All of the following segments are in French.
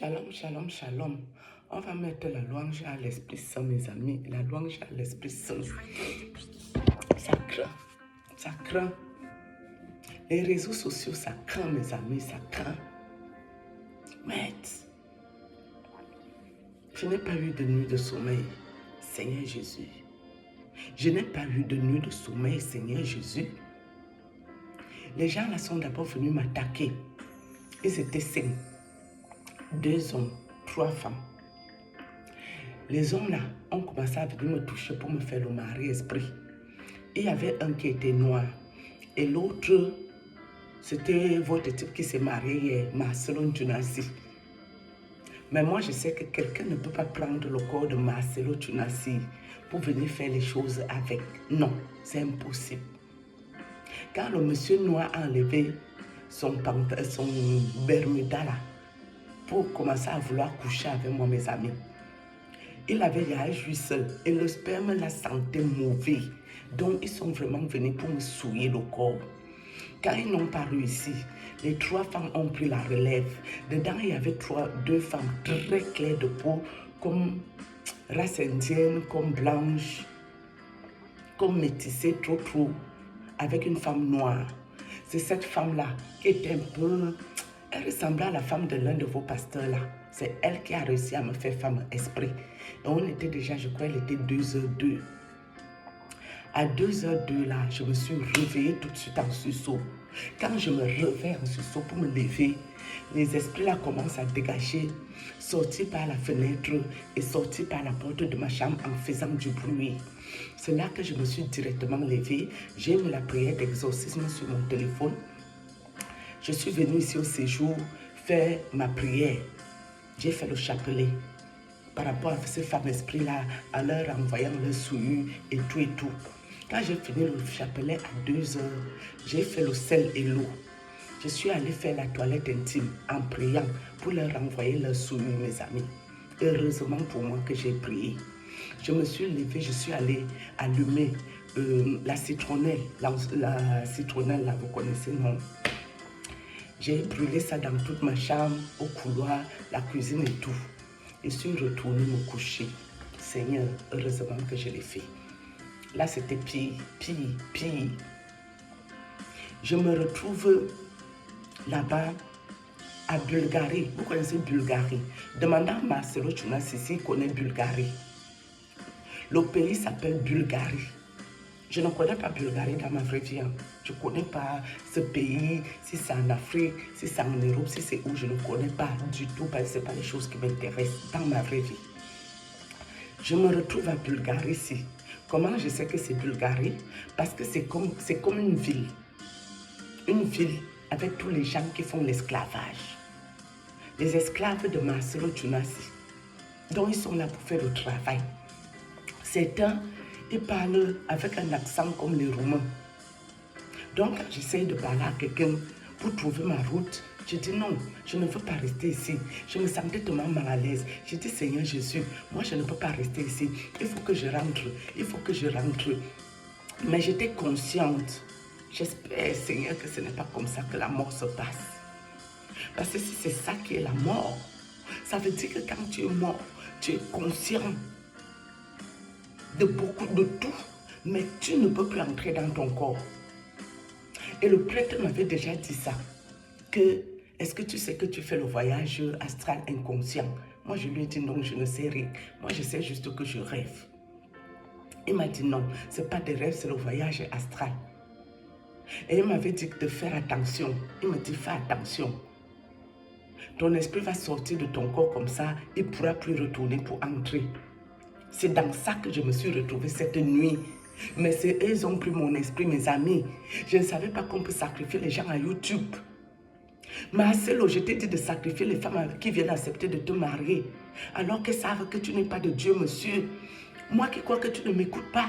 Shalom, shalom, shalom. On va mettre la louange à l'Esprit Saint, mes amis. La louange à l'Esprit Saint. Ça craint. Ça craint. Les réseaux sociaux, ça craint, mes amis. Ça craint. Mais je n'ai pas eu de nuit de sommeil, Seigneur Jésus. Je n'ai pas eu de nuit de sommeil, Seigneur Jésus. Les gens là sont d'abord venus m'attaquer. Ils étaient 5. 2 hommes, 3 femmes. Les hommes là ont commencé à venir me toucher pour me faire le mari-esprit. Il y avait un qui était noir et l'autre, c'était votre type qui s'est marié hier, Marcelo Tunasi. Mais moi, je sais que quelqu'un ne peut pas prendre le corps de Marcelo Tunasi pour venir faire les choses avec. Non, c'est impossible. Quand le monsieur noir a enlevé son bermuda là, pour commencer à vouloir coucher avec moi, mes amis, il avait réagi seul et le sperme la sentait mauvais. Donc, ils sont vraiment venus pour me souiller le corps. Quand ils n'ont pas réussi, les 3 femmes ont pris la relève. Dedans, il y avait 2 femmes très claires de peau, comme race indienne, comme blanche, comme métissée, trop, avec une femme noire. C'est cette femme-là qui était un peu... Elle ressemblait à la femme de l'un de vos pasteurs là. C'est elle qui a réussi à me faire femme esprit. Et on était déjà, je crois, elle était 2h02. À 2h02 là, je me suis réveillée tout de suite en sursaut. Quand je me réveille en sursaut pour me lever, les esprits là commencent à dégager, sortir par la fenêtre et sortir par la porte de ma chambre en faisant du bruit. C'est là que je me suis directement levée. J'ai mis la prière d'exorcisme sur mon téléphone. Je suis venue ici au séjour faire ma prière. J'ai fait le chapelet par rapport à ces femmes esprits-là, en leur envoyant le souillure et tout. Quand j'ai fini le chapelet à 2h, j'ai fait le sel et l'eau. Je suis allée faire la toilette intime en priant pour leur envoyer leur souillure, mes amis. Heureusement pour moi que j'ai prié. Je me suis levée, je suis allée allumer la citronnelle. La citronnelle, là, vous connaissez, non? J'ai brûlé ça dans toute ma chambre, au couloir, la cuisine et tout. Et suis retournée me coucher. Seigneur, heureusement que je l'ai fait. Là, c'était pire. Je me retrouve là-bas à Bulgarie. Vous connaissez Bulgarie? Demandez à Marcelo Tunasi s'il connaît Bulgarie. Le pays s'appelle Bulgarie. Je ne connais pas Bulgarie dans ma vraie vie. Je ne connais pas ce pays, si c'est en Afrique, si c'est en Europe, si c'est où, je ne connais pas du tout, parce que ce n'est pas les choses qui m'intéressent dans ma vraie vie. Je me retrouve à Bulgarie ici. Comment je sais que c'est Bulgarie? Parce que c'est comme une ville. Une ville avec tous les gens qui font l'esclavage. Les esclaves de Marcelo Tunasi. Donc ils sont là pour faire le travail. Certains, ils parlent avec un accent comme les Roumains. Donc, quand j'essaye de parler à quelqu'un pour trouver ma route, je dis non, je ne veux pas rester ici. Je me sentais tellement mal à l'aise. Je dis, Seigneur Jésus, moi je ne peux pas rester ici. Il faut que je rentre. Mais j'étais consciente. J'espère, Seigneur, que ce n'est pas comme ça que la mort se passe. Parce que si c'est ça qui est la mort, ça veut dire que quand tu es mort, tu es conscient de tout, mais tu ne peux plus entrer dans ton corps. Et le prêtre m'avait déjà dit ça, que est-ce que tu sais que tu fais le voyage astral inconscient? Moi, je lui ai dit non, je ne sais rien. Moi, je sais juste que je rêve. Il m'a dit non, ce n'est pas des rêves, c'est le voyage astral. Et il m'avait dit de faire attention. Il me dit, fais attention. Ton esprit va sortir de ton corps comme ça, il ne pourra plus retourner pour entrer. C'est dans ça que je me suis retrouvée cette nuit. Mais c'est eux qui ont pris mon esprit, mes amis. Je ne savais pas qu'on peut sacrifier les gens à YouTube. Marcelo, je t'ai dit de sacrifier les femmes qui viennent accepter de te marier. Alors qu'elles savent que tu n'es pas de Dieu, monsieur. Moi qui crois que tu ne m'écoutes pas.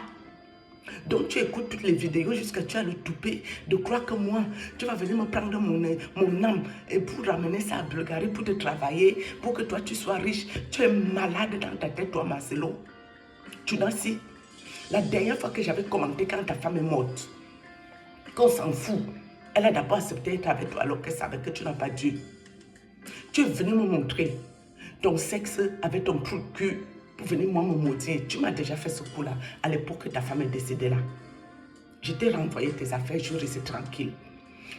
Donc tu écoutes toutes les vidéos jusqu'à tu as le toupet de croire que moi, tu vas venir me prendre mon âme et pour ramener ça à Bulgarie, pour te travailler, pour que toi tu sois riche. Tu es malade dans ta tête, toi, Marcelo. Tu n'as si. La dernière fois que j'avais commenté quand ta femme est morte, qu'on s'en fout, elle a d'abord accepté d'être avec toi alors qu'elle savait que tu n'as pas Dieu. Tu es venu me montrer ton sexe avec ton trou de cul pour venir moi me maudire. Tu m'as déjà fait ce coup-là à l'époque que ta femme est décédée là. Je t'ai renvoyé tes affaires, je restais tranquille.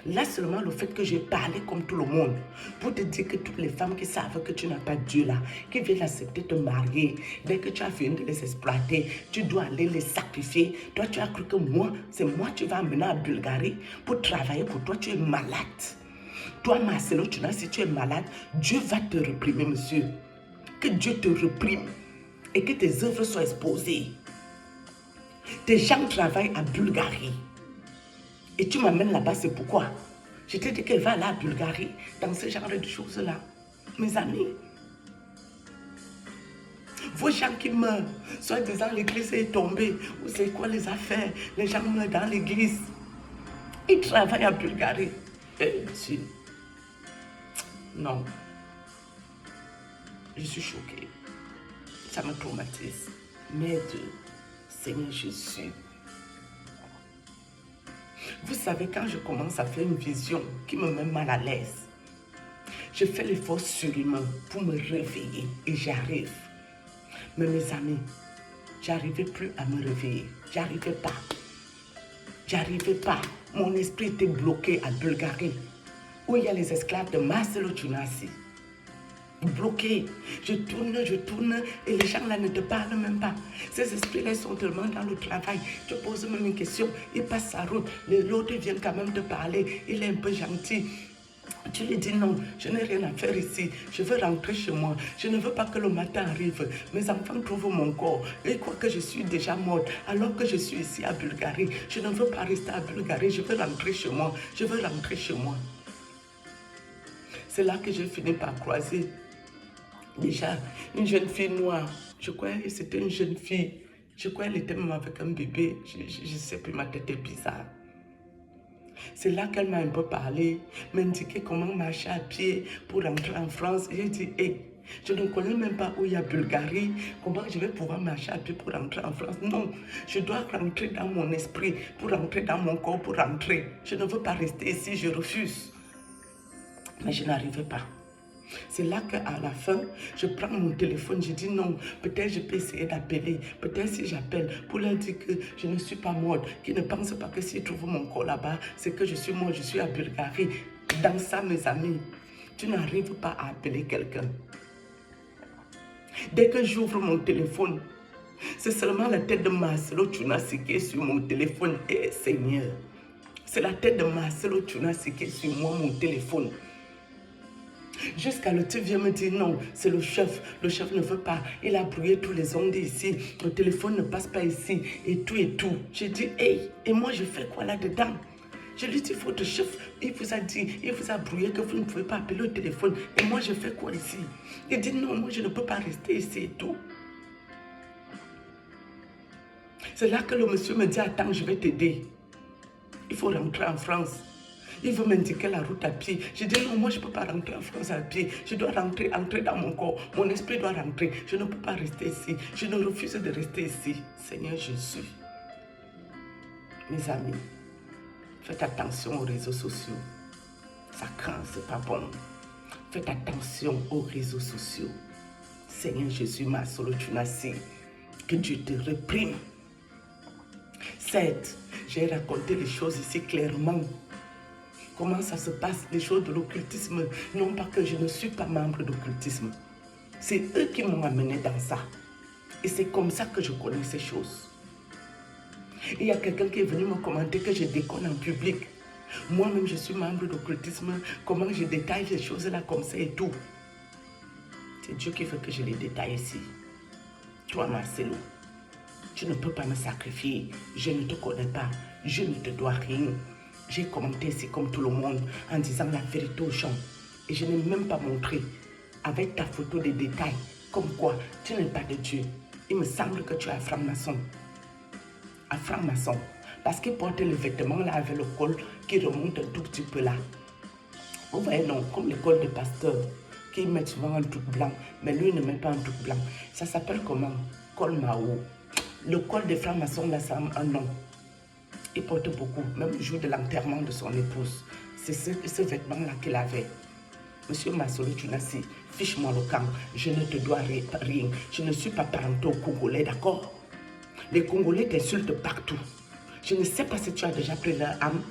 Là seulement le fait que j'ai parlé comme tout le monde pour te dire que toutes les femmes qui savent que tu n'as pas Dieu là, qui viennent accepter te marier, dès que tu as fini de les exploiter, tu dois aller les sacrifier. Toi tu as cru que moi, c'est moi que tu vas amener à Bulgarie pour travailler pour toi, tu es malade. Toi Marcelo, si tu es malade, Dieu va te réprimer monsieur. Que Dieu te réprime et que tes œuvres soient exposées. Tes gens travaillent à Bulgarie. Et tu m'amènes là-bas, c'est pourquoi? Je t'ai dit qu'elle va aller à Bulgarie dans ce genre de choses-là. Mes amis, vos gens qui meurent, soit disant l'église est tombée, ou c'est quoi les affaires, les gens meurent dans l'église. Ils travaillent à Bulgarie. Et Dieu, non. Je suis choquée. Ça me traumatise. Mais Seigneur Jésus. Vous savez, quand je commence à faire une vision qui me met mal à l'aise, je fais l'effort surhumain pour me réveiller et j'arrive. Mais mes amis, j'arrivais plus à me réveiller. J'arrivais pas. J'arrivais pas. Mon esprit était bloqué à Bulgarie, où il y a les esclaves de Marcelo Tunasi. Bloqué. Je tourne et les gens là ne te parlent même pas. Ces esprits-là sont tellement dans le travail. Tu poses même une question, il passe sa route. L'autre vient quand même te parler, il est un peu gentil. Tu lui dis non, je n'ai rien à faire ici, je veux rentrer chez moi, je ne veux pas que le matin arrive, mes enfants trouvent mon corps, ils croient que je suis déjà morte, alors que je suis ici à Bulgarie, je ne veux pas rester à Bulgarie, je veux rentrer chez moi, je veux rentrer chez moi. C'est là que j'ai fini par croiser déjà une jeune fille noire, je crois que c'était une jeune fille, je crois qu'elle était même avec un bébé, je ne sais plus, ma tête est bizarre. C'est là qu'elle m'a un peu parlé, m'indiquer comment marcher à pied pour rentrer en France. J'ai dit, hey, je ne connais même pas où il y a Bulgarie, comment je vais pouvoir marcher à pied pour rentrer en France. Non, je dois rentrer dans mon esprit, pour rentrer dans mon corps, pour rentrer. Je ne veux pas rester ici, je refuse. Mais je n'arrivais pas. C'est là qu'à la fin, je prends mon téléphone, je dis non, peut-être je peux essayer d'appeler, peut-être si j'appelle pour leur dire que je ne suis pas morte, qu'ils ne pensent pas que s'ils trouvent mon corps là-bas, c'est que je suis morte, je suis à Bulgarie. Dans ça, mes amis, tu n'arrives pas à appeler quelqu'un. Dès que j'ouvre mon téléphone, c'est seulement la tête de Marcelo Tunasi qui est sur mon téléphone. Eh Seigneur, c'est la tête de Marcelo Tunasi qui est sur moi, mon téléphone. Jusqu'à le type vient me dire non, c'est le chef ne veut pas, il a brouillé tous les ondes ici, le téléphone ne passe pas ici, et tout. J'ai dit, hey, et moi je fais quoi là-dedans? Je lui dis, votre chef, il vous a dit, il vous a brouillé que vous ne pouvez pas appeler le téléphone, et moi je fais quoi ici? Il dit, non, moi je ne peux pas rester ici et tout. C'est là que le monsieur me dit, attends, je vais t'aider. Il faut rentrer en France. Il veut m'indiquer la route à pied. Je dis non, moi je ne peux pas rentrer en France à pied. Je dois entrer dans mon corps. Mon esprit doit rentrer. Je ne peux pas rester ici. Je ne refuse de rester ici. Seigneur Jésus. Mes amis, faites attention aux réseaux sociaux. Ça craint, c'est pas bon. Faites attention aux réseaux sociaux. Seigneur Jésus, Marcelo Tunasi, que Dieu te réprime. Certes, j'ai raconté les choses ici clairement. Comment ça se passe, les choses de l'occultisme. Non pas que je ne suis pas membre d'occultisme. C'est eux qui m'ont amené dans ça. Et c'est comme ça que je connais ces choses. Il y a quelqu'un qui est venu me commenter que je déconne en public. Moi-même, je suis membre d'occultisme. Comment je détaille ces choses-là comme ça et tout. C'est Dieu qui veut que je les détaille ici. Toi, Marcelo, tu ne peux pas me sacrifier. Je ne te connais pas. Je ne te dois rien. J'ai commenté ici comme tout le monde en disant la vérité aux gens. Et je n'ai même pas montré avec ta photo des détails comme quoi tu n'es pas de Dieu. Il me semble que tu es un franc-maçon. Un franc-maçon. Parce qu'il porte le vêtement là avec le col qui remonte un tout petit peu là. Vous voyez, non, comme le col de pasteur qui met souvent un truc blanc. Mais lui, il ne met pas un truc blanc. Ça s'appelle comment? Col Mao. Le col des francs-maçons là, ça a un nom. Il porte beaucoup, même le jour de l'enterrement de son épouse. C'est ce vêtement-là qu'il avait. Monsieur Marcelo Tunasi, Fiche-moi le camp. Je ne te dois rien. Je ne suis pas parenté aux Congolais, d'accord? Les Congolais t'insultent partout. Je ne sais pas si tu as déjà pris leur âme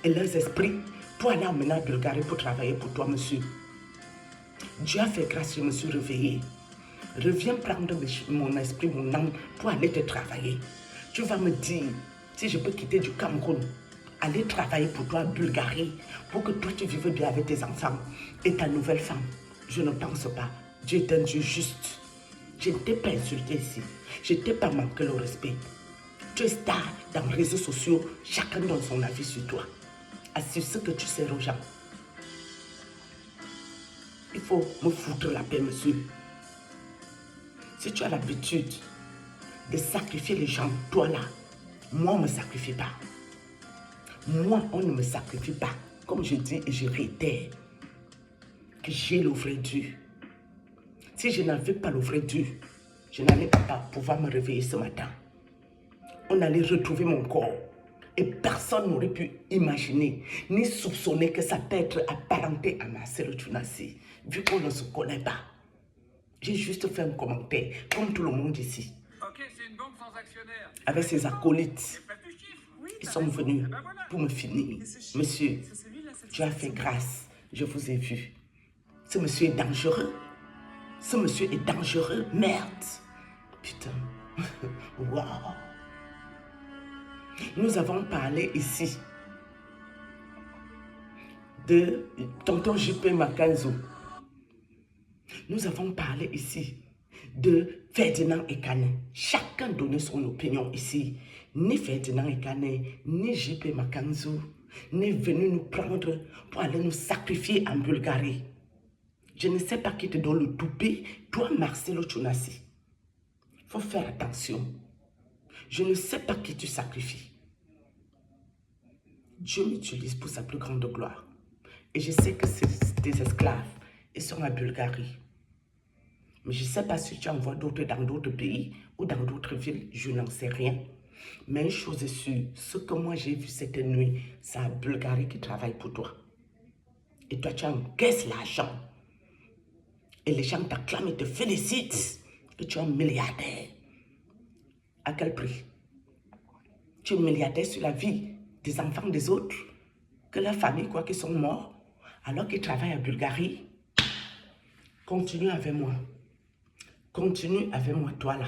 et leurs esprits pour aller emmener en Bulgarie pour travailler pour toi, monsieur. Dieu a fait grâce, je me suis réveillée. Reviens prendre mon esprit, mon âme pour aller te travailler. Tu vas me dire si je peux quitter du Cameroun, aller travailler pour toi en Bulgarie, pour que toi tu vives bien avec tes enfants et ta nouvelle femme. Je ne pense pas. Dieu est un Dieu juste. Je ne t'ai pas insulté ici. Je ne t'ai pas manqué le respect. Tu es star dans les réseaux sociaux. Chacun donne son avis sur toi. Sur ce que tu sers aux gens. Il faut me foutre la paix, monsieur. Si tu as l'habitude de sacrifier les gens, toi là, moi on ne me sacrifie pas. Moi, on ne me sacrifie pas. Comme je dis et je réitère, que j'ai le vrai Dieu. Si je n'avais pas le vrai Dieu, je n'allais pas pouvoir me réveiller ce matin. On allait retrouver mon corps. Et personne n'aurait pu imaginer, ni soupçonner que ça peut être apparenté à Marcel Tunassi, vu qu'on ne se connaît pas. J'ai juste fait un commentaire, comme tout le monde ici. Ok, c'est une banque sans actionnaire. Avec ses acolytes. Ils sont venus pour me finir. Monsieur, tu as fait grâce. Je vous ai vu. Ce monsieur est dangereux. Ce monsieur est dangereux. Merde. Putain. Waouh. Nous avons parlé ici de tonton JP Makanzo. Nous avons parlé ici de Ferdinand Ekane. Chacun donnait son opinion ici. Ni Ferdinand Ekane, ni JP Makanzo n'est venu nous prendre pour aller nous sacrifier en Bulgarie. Je ne sais pas qui te donne le toupet, toi Marcelo Tunassi. Il faut faire attention. Je ne sais pas qui tu sacrifies. Dieu m'utilise pour sa plus grande gloire. Et je sais que c'est des esclaves. Ils sont en Bulgarie. Mais je ne sais pas si tu envoies d'autres dans d'autres pays ou dans d'autres villes. Je n'en sais rien. Mais une chose est sûre, ce que moi j'ai vu cette nuit, c'est la Bulgarie qui travaille pour toi. Et toi, tu encaisses l'argent. Et les gens t'acclament et te félicitent. Et tu es un milliardaire. À quel prix? Tu es milliardaire sur la vie des enfants des autres, que leurs familles, quoi qu'ils sont morts, alors qu'ils travaillent en Bulgarie. Continue avec moi. Continue avec moi, toi là.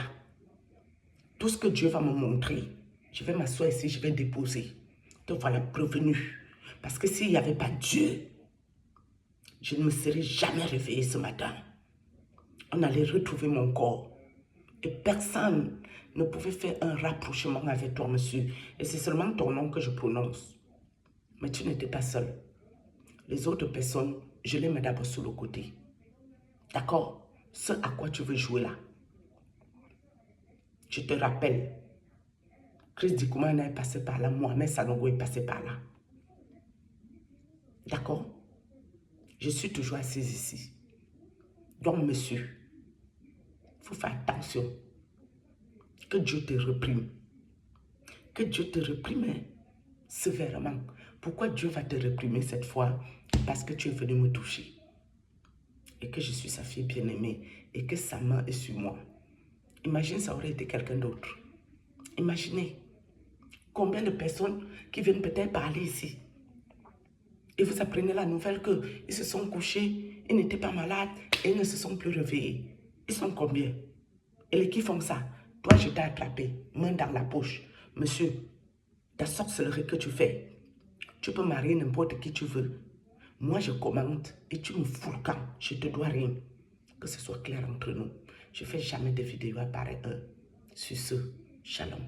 Tout ce que Dieu va me montrer, je vais m'asseoir ici, je vais déposer. Te voilà prévenu. Parce que s'il n'y avait pas Dieu, je ne me serais jamais réveillée ce matin. On allait retrouver mon corps. Et personne ne pouvait faire un rapprochement avec toi, monsieur. Et c'est seulement ton nom que je prononce. Mais tu n'étais pas seul. Les autres personnes, je les mets d'abord sur le côté. D'accord? Ce à quoi tu veux jouer là. Je te rappelle, Chris Dikoumana est passé par là, Mohamed Sanogo est passé par là. D'accord? Je suis toujours assise ici. Donc, monsieur, il faut faire attention. Que Dieu te reprime. Que Dieu te reprime sévèrement. Pourquoi Dieu va te réprimer cette fois? Parce que tu es venu me toucher. Et que je suis sa fille bien-aimée. Et que sa main est sur moi. Imagine, ça aurait été quelqu'un d'autre. Imaginez. Combien de personnes qui viennent peut-être parler ici. Et vous apprenez la nouvelle qu'ils se sont couchés, ils n'étaient pas malades et ils ne se sont plus réveillés. Ils sont combien? Et les qui font ça? Toi, je t'ai attrapé, main dans la poche. Monsieur, ta sorcellerie que tu fais, tu peux marier n'importe qui tu veux. Moi, je commande et tu me fous le camp. Je ne te dois rien. Que ce soit clair entre nous. Je ne fais jamais de vidéos à pareil sur ce. Shalom.